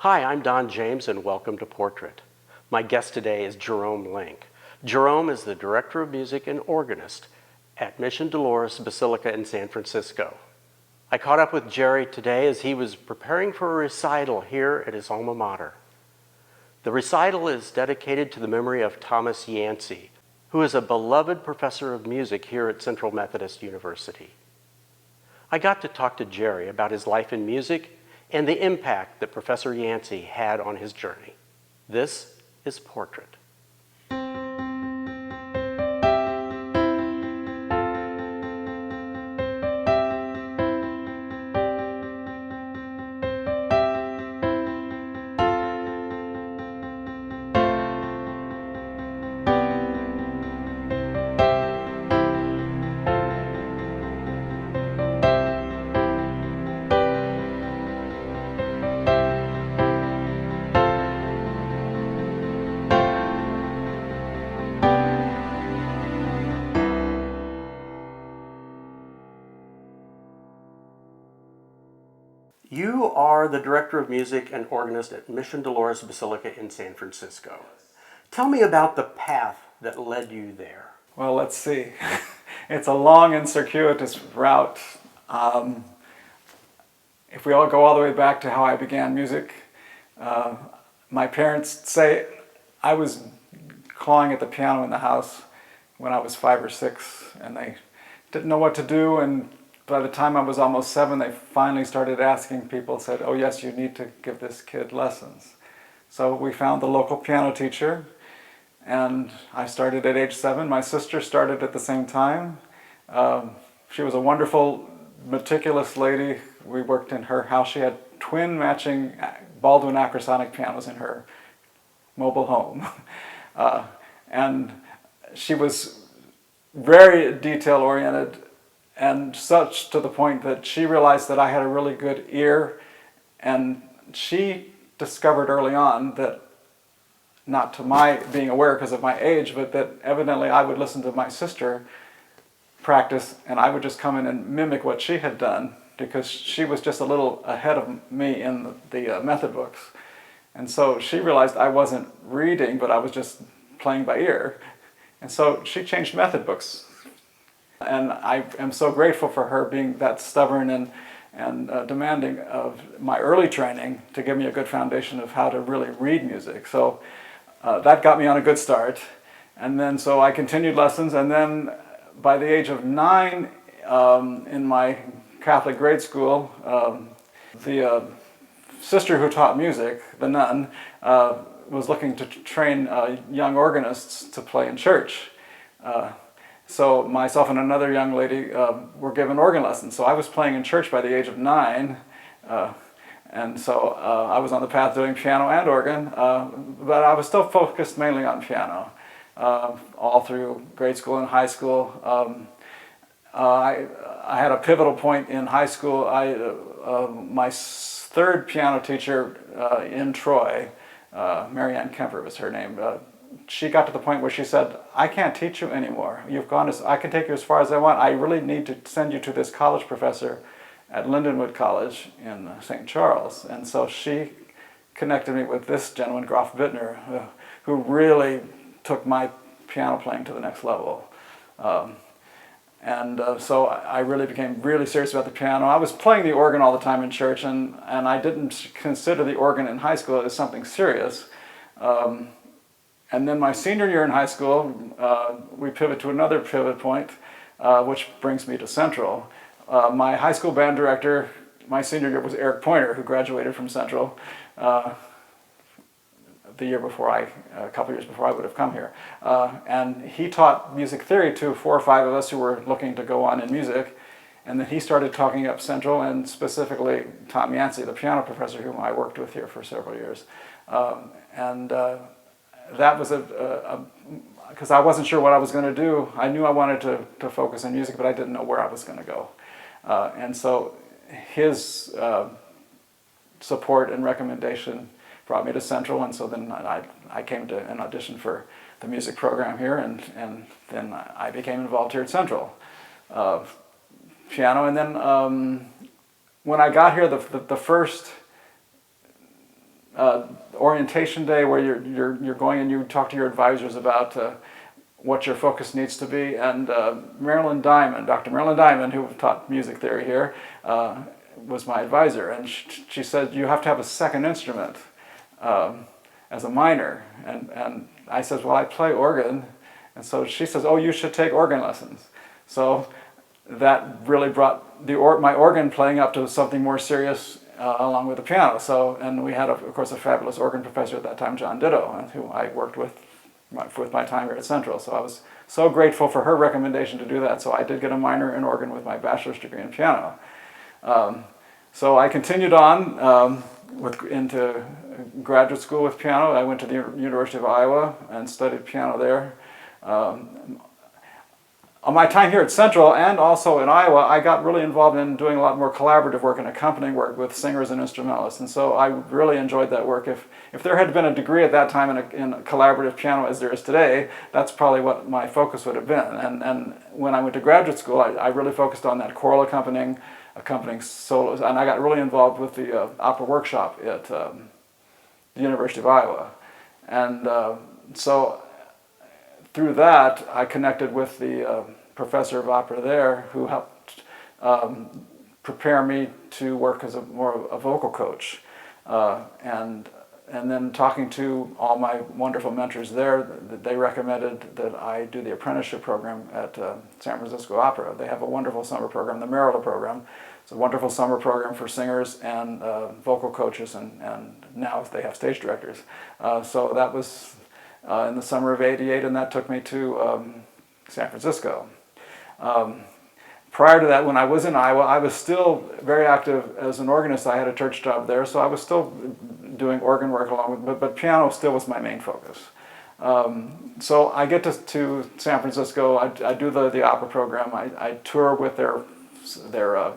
Hi, I'm Don James and welcome to Portrait. My guest today is Jerome Lenk. Jerome is the Director of Music and Organist at Mission Dolores Basilica in San Francisco. I caught up with Jerry today as he was preparing for a recital here at his alma mater. The recital is dedicated to the memory of Thomas Yancey, who is a beloved professor of music here at Central Methodist University. I got to talk to Jerry about his life in music and the impact that Professor Yancey had on his journey. This is Portrait. You are the Director of Music and Organist at Mission Dolores Basilica in San Francisco. Tell me about the path that led you there. Well, let's see. It's a long and circuitous route. If we all go all the way back to how I began music, my parents say I was clawing at the piano in the house when I was 5 or 6, and they didn't know what to do, and by the time I was almost 7, they finally started asking people, said, oh yes, you need to give this kid lessons. So we found the local piano teacher, and I started at age 7. My sister started at the same time. She was a wonderful, meticulous lady. We worked in her house. She had twin matching Baldwin acrosonic pianos in her mobile home. And she was very detail-oriented, and such to the point that she realized that I had a really good ear, and she discovered early on that, not to my being aware because of my age, but that evidently I would listen to my sister practice and I would just come in and mimic what she had done because she was just a little ahead of me in the method books. And so she realized I wasn't reading, but I was just playing by ear. And so she changed method books. And I am so grateful for her being that stubborn and demanding of my early training to give me a good foundation of how to really read music. So that got me on a good start. And then so I continued lessons, and then by the age of 9 in my Catholic grade school, the sister who taught music, the nun, was looking to train young organists to play in church. So myself and another young lady were given organ lessons. So I was playing in church by the age of 9, and so I was on the path doing piano and organ, but I was still focused mainly on piano all through grade school and high school. I had a pivotal point in high school. My third piano teacher in Troy, Marianne Kemper was her name, she got to the point where she said, I can't teach you anymore. You've gone I can take you as far as I want. I really need to send you to this college professor at Lindenwood College in St. Charles. And so she connected me with this gentleman, Graf Bittner, who really took my piano playing to the next level. So I really became really serious about the piano. I was playing the organ all the time in church, and I didn't consider the organ in high school as something serious. And then my senior year in high school, we pivot to another pivot point, which brings me to Central. My high school band director, my senior year, was Eric Pointer, who graduated from Central the year before a couple years before I would have come here. And he taught music theory to 4 or 5 of us who were looking to go on in music. And then he started talking up Central, and specifically Tom Yancey, the piano professor whom I worked with here for several years. That was because I wasn't sure what I was going to do. I knew I wanted to focus on music, but I didn't know where I was going to go. And so his support and recommendation brought me to Central, and so then I came to an audition for the music program here, and then I became involved here at Central. Piano, and then when I got here, the first orientation day where you're going and you talk to your advisors about what your focus needs to be. And Dr. Marilyn Diamond, who taught music theory here, was my advisor. And she said, you have to have a second instrument as a minor. And I said, well, I play organ. And so she says, oh, you should take organ lessons. So that really brought my organ playing up to something more serious along with the piano. So, and we had, of course, a fabulous organ professor at that time, John Ditto, who I worked with my time here at Central. So I was so grateful for her recommendation to do that. So I did get a minor in organ with my bachelor's degree in piano. So I continued on into graduate school with piano. I went to the University of Iowa and studied piano there. On my time here at Central and also in Iowa, I got really involved in doing a lot more collaborative work and accompanying work with singers and instrumentalists. And so I really enjoyed that work. If there had been a degree at that time in collaborative piano as there is today, that's probably what my focus would have been. And when I went to graduate school, I really focused on that choral accompanying solos. And I got really involved with the opera workshop at the University of Iowa. And so through that, I connected with the professor of opera there, who helped prepare me to work as more of a vocal coach. And then talking to all my wonderful mentors there, they recommended that I do the apprenticeship program at San Francisco Opera. They have a wonderful summer program, the Merola program. It's a wonderful summer program for singers and vocal coaches, and now they have stage directors. So that was in the summer of '88, and that took me to San Francisco. Prior to that, when I was in Iowa, I was still very active as an organist. I had a church job there, so I was still doing organ work along with, but piano still was my main focus. So I get to San Francisco, I do the opera program, I tour with their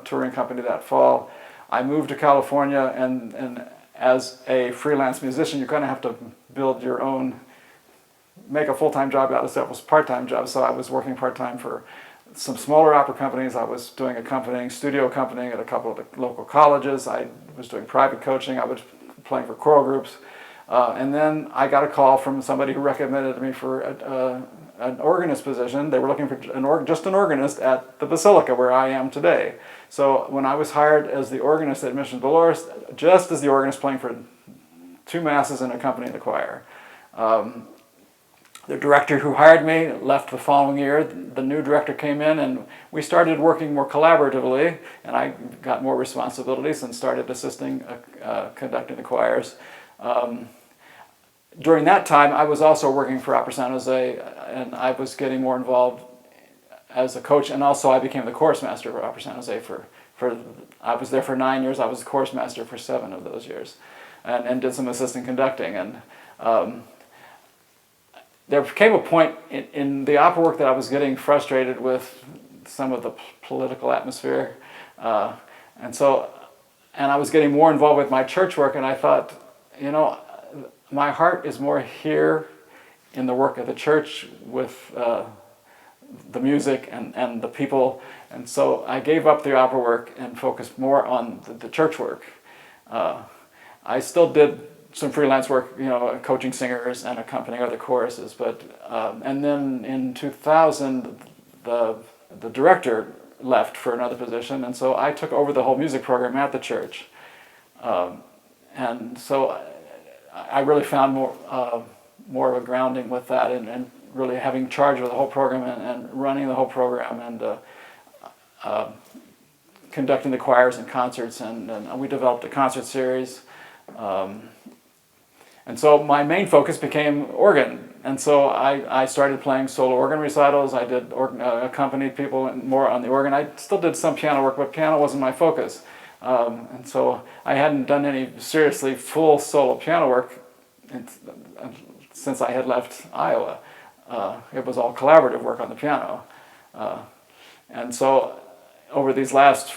touring company that fall. I moved to California, and as a freelance musician, you're going to have to build your own, make a full-time job out of several part-time jobs. So I was working part-time for some smaller opera companies. I was doing studio accompanying at a couple of the local colleges. I was doing private coaching. I was playing for choral groups. And then I got a call from somebody who recommended me for an organist position. They were looking for just an organist at the Basilica where I am today. So when I was hired as the organist at Mission Dolores, just as the organist playing for 2 masses and accompanying the choir. The director who hired me left the following year. The new director came in, and we started working more collaboratively, and I got more responsibilities and started assisting conducting the choirs. During that time, I was also working for Opera San Jose, and I was getting more involved as a coach, and also I became the chorus master for Opera San Jose. I was there for 9 years. I was the chorus master for 7 of those years, and did some assistant conducting. And there came a point in the opera work that I was getting frustrated with some of the political atmosphere, and I was getting more involved with my church work, and I thought, my heart is more here in the work of the church with the music and the people, and so I gave up the opera work and focused more on the church work. I still did some freelance work, coaching singers and accompanying other choruses, but and then in 2000 the director left for another position, and so I took over the whole music program at the church, and so I really found more of a grounding with that, and really having charge of the whole program and running the whole program, and conducting the choirs and concerts, and we developed a concert series. And so my main focus became organ, and so I started playing solo organ recitals. I did accompanied people more on the organ. I still did some piano work, but piano wasn't my focus. And so I hadn't done any seriously full solo piano work since I had left Iowa. It was all collaborative work on the piano. And so over these last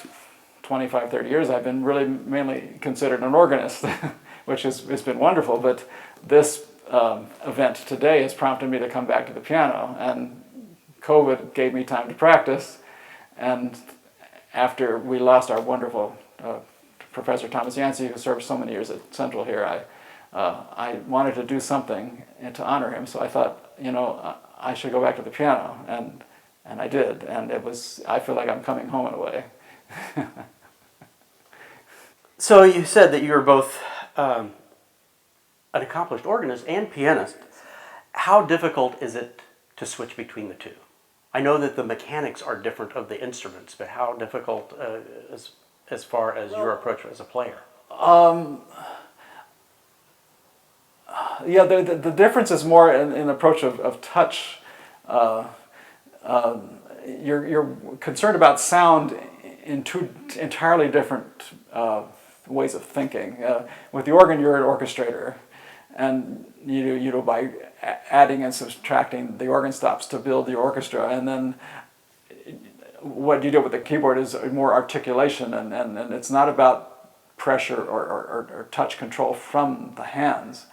25, 30 years, I've been really mainly considered an organist, which has been wonderful. But this event today has prompted me to come back to the piano, and COVID gave me time to practice. And after we lost our wonderful Professor Thomas Yancey, who served so many years at Central here, I wanted to do something to honor him, so I thought, I should go back to the piano, and I did, and I feel like I'm coming home in a way. So you said that you were both an accomplished organist and pianist. How difficult is it to switch between the two? I know that the mechanics are different of the instruments, but how difficult as far as your approach as a player? Yeah, the difference is more in approach of touch. You're concerned about sound in two entirely different ways of thinking. With the organ, you're an orchestrator, and you do by adding and subtracting the organ stops to build the orchestra, and then what you do with the keyboard is more articulation, and it's not about pressure or touch control from the hands.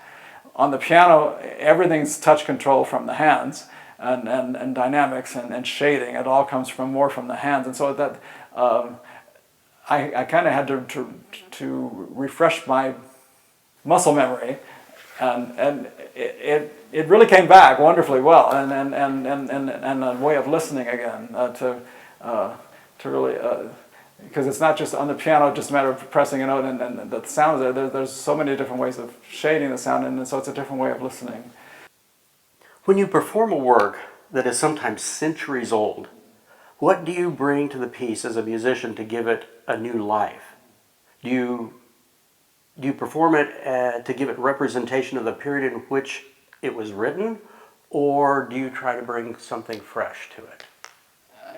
On the piano, everything's touch control from the hands, and dynamics and shading. It all comes more from the hands, and so that I kind of had to refresh my muscle memory, and it really came back wonderfully well, and a way of listening again to really. Because it's not just on the piano, just a matter of pressing a note and the sound there. There's so many different ways of shading the sound, and so it's a different way of listening. When you perform a work that is sometimes centuries old, what do you bring to the piece as a musician to give it a new life? Do you perform it to give it representation of the period in which it was written, or do you try to bring something fresh to it?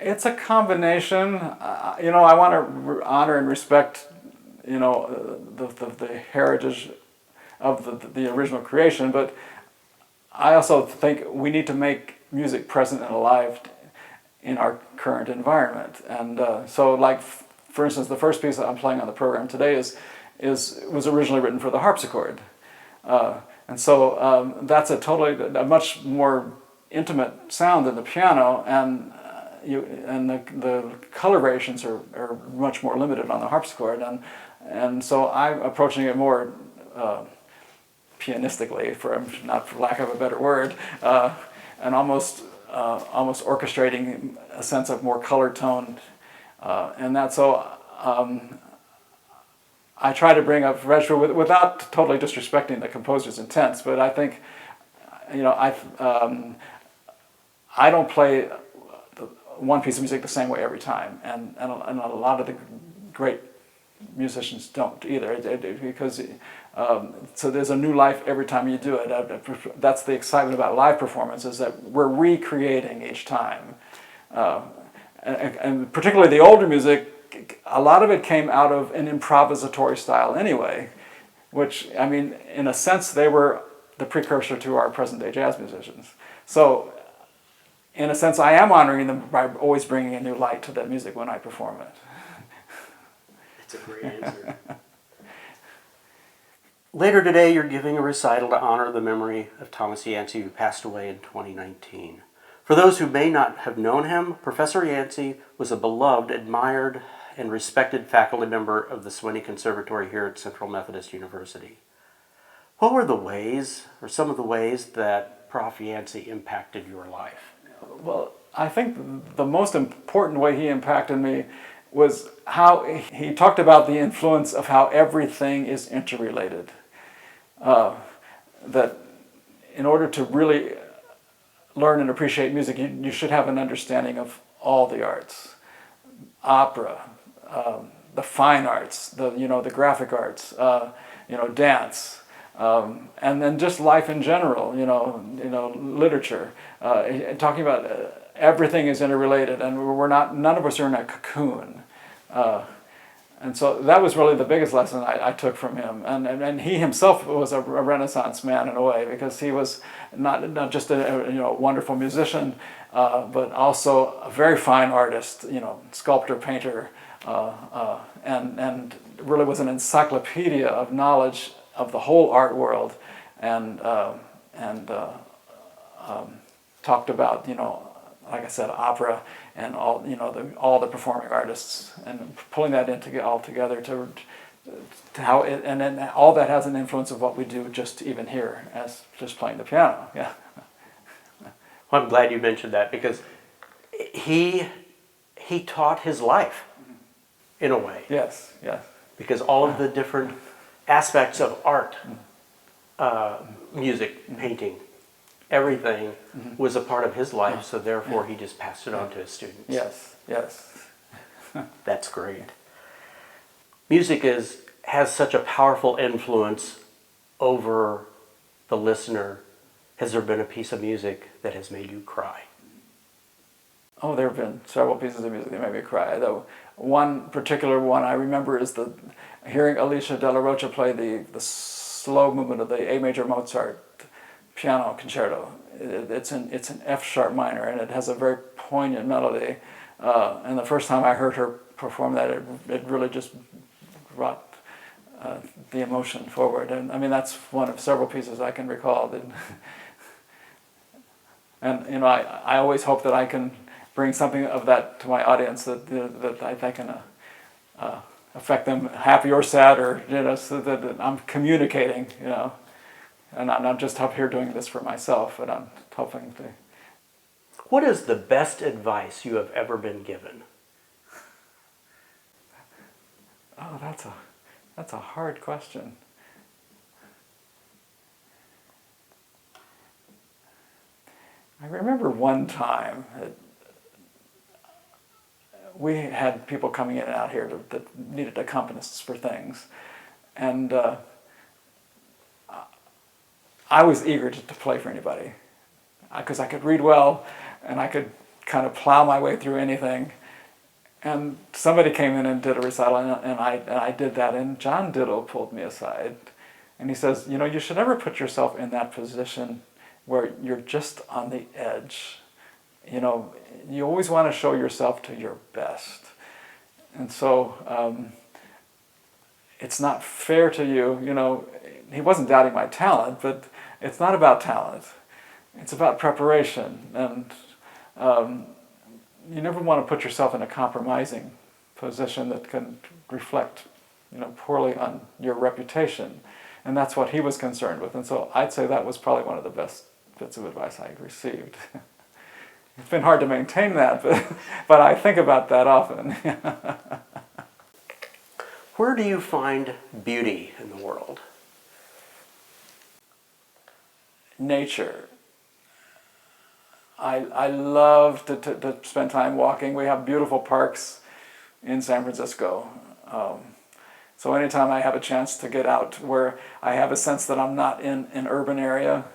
It's a combination. I want to honor and respect, the heritage of the original creation, but I also think we need to make music present and alive in our current environment. And so, like, for instance, the first piece that I'm playing on the program today was originally written for the harpsichord. And so that's a much more intimate sound than the piano, and the colorations are much more limited on the harpsichord, and so I'm approaching it more pianistically, for lack of a better word, and almost orchestrating a sense of more color tone, and that so. I try to bring up fresh without totally disrespecting the composer's intents, but I think, I don't play one piece of music the same way every time, and a lot of the great musicians don't either, because so there's a new life every time you do it. That's the excitement about live performances, that we're recreating each time, and particularly the older music. A lot of it came out of an improvisatory style anyway, which, I mean, in a sense, they were the precursor to our present-day jazz musicians. So, in a sense, I am honoring them by always bringing a new light to that music when I perform it. It's a great answer. Later today, you're giving a recital to honor the memory of Thomas Yancey, who passed away in 2019. For those who may not have known him, Professor Yancey was a beloved, admired, and respected faculty member of the Symphony Conservatory here at Central Methodist University. What were the ways, or some of the ways, that Prof. Yancey impacted your life? Well, I think the most important way he impacted me was how he talked about the influence of how everything is interrelated. That in order to really learn and appreciate music, you should have an understanding of all the arts. Opera, the fine arts, the graphic arts, dance, and then just life in general, literature. Talking about everything is interrelated, and none of us are in a cocoon. And so that was really the biggest lesson I took from him. And he himself was a Renaissance man in a way, because he was not just a wonderful musician, but also a very fine artist, sculptor, painter, and really was an encyclopedia of knowledge of the whole art world, and talked about, like I said, opera and all the performing artists, and pulling that all together how it, and then all that has an influence of what we do just even here as just playing the piano. Yeah. Well, I'm glad you mentioned that because he taught his life in a way. Yes. Yes. Because all of the different aspects of art, music, painting, everything was a part of his life, so therefore he just passed it on to his students. Yes. Yes. That's great. Music has such a powerful influence over the listener. Has there been a piece of music that has made you cry? Oh, there have been several pieces of music that made me cry. Though one particular one I remember is hearing Alicia de la Rocha play the slow movement of the A major Mozart piano concerto. It's an F sharp minor, and it has a very poignant melody. And the first time I heard her perform that, it really just brought the emotion forward. And I mean, that's one of several pieces I can recall. And you know, I always hope that I can bring something of that to my audience that I can affect them, happy or sad, or you know, so that I'm communicating, you know, and I'm not just up here doing this for myself, but I'm helping to. What is the best advice you have ever been given? Oh, that's a hard question. I remember one time we had people coming in and out here that needed accompanists for things, and I was eager to play for anybody because I could read well and I could kind of plow my way through anything. And somebody came in and did a recital, and I did that, and John Diddle pulled me aside, and he says, you know, you should never put yourself in that position where you're just on the edge. You know, you always want to show yourself to your best. And so it's not fair to you, you know, he wasn't doubting my talent, but it's not about talent. It's about preparation. And you never want to put yourself in a compromising position that can reflect, you know, poorly on your reputation. And that's what he was concerned with. And so I'd say that was probably one of the best bits of advice I received. It's been hard to maintain that, but I think about that often. Where do you find beauty in the world? Nature. I love to spend time walking. We have beautiful parks in San Francisco. So anytime I have a chance to get out where I have a sense that I'm not in an urban area,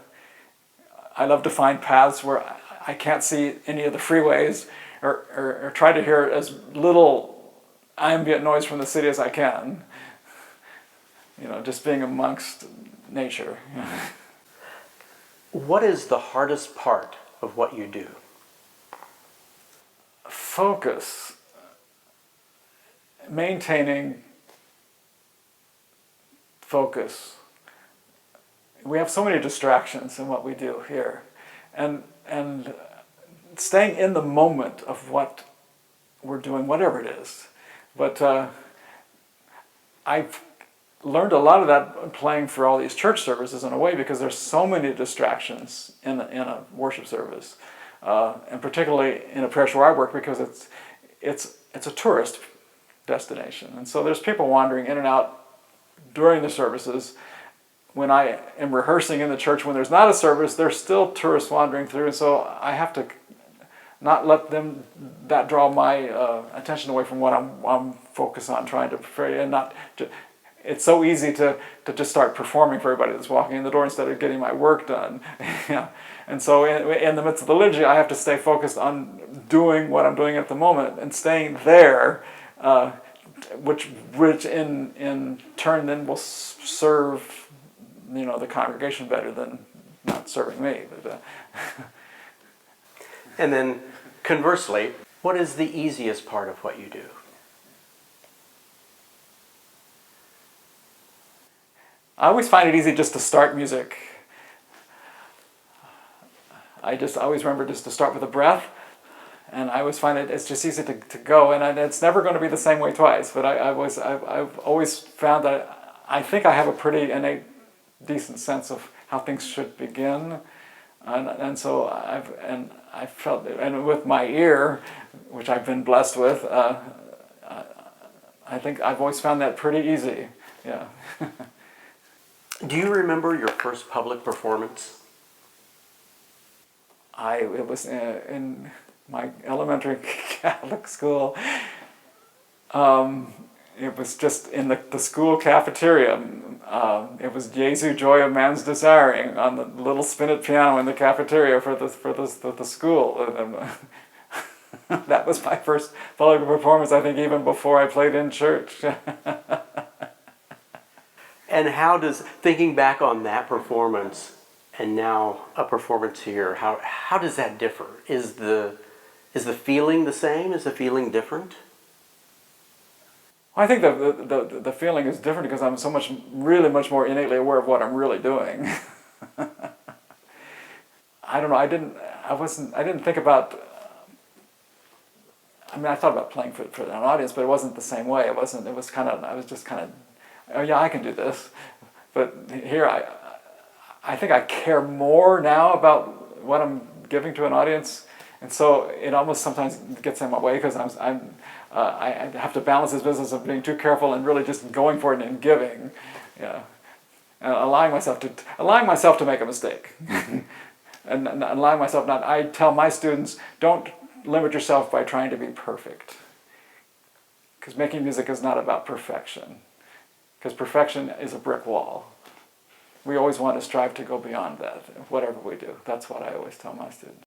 I love to find paths where I can't see any of the freeways, or try to hear as little ambient noise from the city as I can. You know, just being amongst nature. What is the hardest part of what you do? Focus. Maintaining focus. We have so many distractions in what we do here, and staying in the moment of what we're doing, whatever it is. But I've learned a lot of that playing for all these church services in a way, because there's so many distractions in a worship service, and particularly in a parish where I work, because it's a tourist destination, and so there's people wandering in and out during the services. When I am rehearsing in the church, when there's not a service, there's still tourists wandering through, and so I have to not let that draw my attention away from what I'm focused on trying to pray, and not. It's so easy to just start performing for everybody that's walking in the door instead of getting my work done. Yeah. And so in the midst of the liturgy, I have to stay focused on doing what I'm doing at the moment and staying there, which in turn then will serve, you know, the congregation better than not serving me. But, And then conversely, what is the easiest part of what you do? I always find it easy just to start music. I always remember just to start with a breath, and I always find it's just easy to go, and it's never going to be the same way twice. But I've always found that I think I have a pretty innate, decent sense of how things should begin, and so I felt, and with my ear, which I've been blessed with, I think I've always found that pretty easy. Yeah. Do you remember your first public performance? It was in my elementary Catholic school. It was just in the school cafeteria. It was Jesu Joy of Man's Desiring on the little spinet piano in the cafeteria for the school. That was my first public performance, I think, even before I played in church. And how does, thinking back on that performance and now a performance here, how does that differ? Is the feeling the same? Is the feeling different? I think the feeling is different because I'm really much more innately aware of what I'm really doing. I don't know. I didn't think about. I mean, I thought about playing for an audience, but it wasn't the same way. It wasn't. It was kind of. I was just kind of. Oh yeah, I can do this. But here, I think I care more now about what I'm giving to an audience, and so it almost sometimes gets in my way because I have to balance this business of being too careful and really just going for it and giving, yeah, and allowing myself to make a mistake, and allowing myself not. I tell my students, don't limit yourself by trying to be perfect, because making music is not about perfection, because perfection is a brick wall. We always want to strive to go beyond that, whatever we do. That's what I always tell my students.